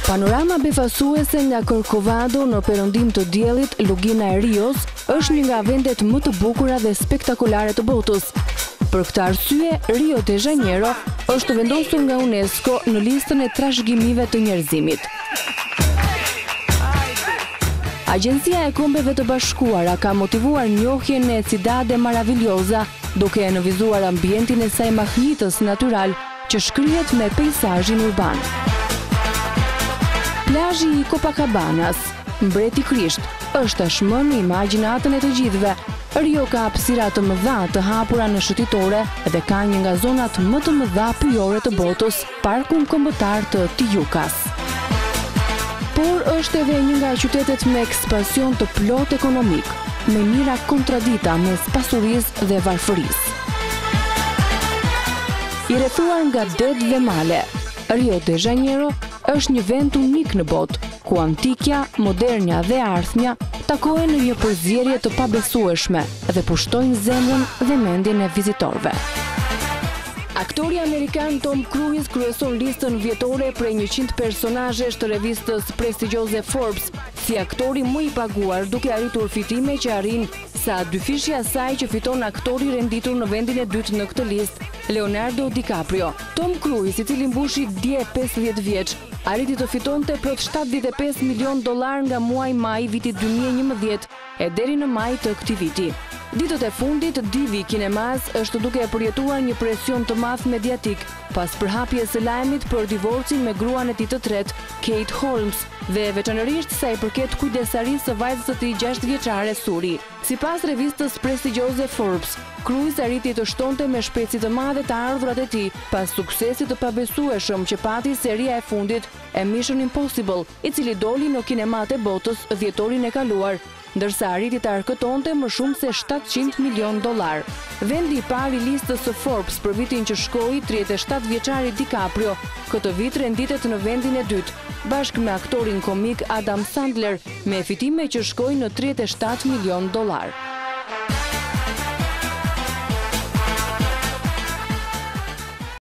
Panorama befasuese nga Corcovado në perëndim të diellit, Lugina e Rios, është një nga vendet më të bukura dhe spektakolare të botës. Për këtë arsye, Rio de Janeiro është vendosur nga UNESCO në listën e trashëgimive të njerëzimit. Agjencia e Kombeve të Bashkuara ka motivuar njohjen e Cidade Maravilhosa, duke e nënvizuar ambientin e saj mahnitës natyral që shkrihet me peizazhin urban. Plazhi i Copacabanas, mbreti Krisht, është tashmë në imagjinatën e të gjithëve. Rio ka hapësira të mëdha të hapura në shëtitore dhe ka një nga zonat më të mëdha pyjore të botës, parkun kombëtar të Tijucas. Por është edhe një nga qytetet me ekspansion të plot ekonomik, me mira kontradita mes pasurisë dhe varfërisë. I rrethuar nga det dhe male, Rio de Janeiro është një vend unik në botë, ku antikja, modernja dhe ardhmja takohen në një përzierje të pabesueshme dhe pushtojnë zemrën dhe mendjen e vizitorëve. Aktori amerikan Tom Cruise kryeson listën vjetore prej 100 personazhesh të revistës prestigjioze Forbes si aktori më i paguar, duke arritur fitime që arrin sa dyfishja saj që fiton aktori renditur në vendin e dytë në këtë listë, Leonardo DiCaprio. Tom Cruise, i cili mbushi dje 50 vjeç, arriti të fitonte plot $75 milion nga muaji maj vitit 2011 e deri në maj të këtij viti. Ditët e fundit, divi kinemas është duke e përjetuar një presion të madh mediatik pas përhapjes së lajmit për divorcin me gruan e tij të tretë, Kate Holmes, dhe veçanërisht sa i përket kujdesarisë së vajzës së tij 6 vjeçare Suri. Sipas revistës prestigjioze Forbes, Cruise arriti të shtonte me shpejtësi të madhe të ardhurat e tij pas suksesit të pabesueshëm që pati seria e fundit e Mission Impossible, i cili doli në kinemat e botës dhjetorin e kaluar, ndërsa arriti të arkëtonte më shumë se $700 milion. Vendi i parë i listës së Forbes për vitin që shkoi, 37 vjeçari DiCaprio, këtë vit renditet në vendin e dytë, bashkë me aktorin komik Adam Sandler, me fitime që shkojnë në $37 milion.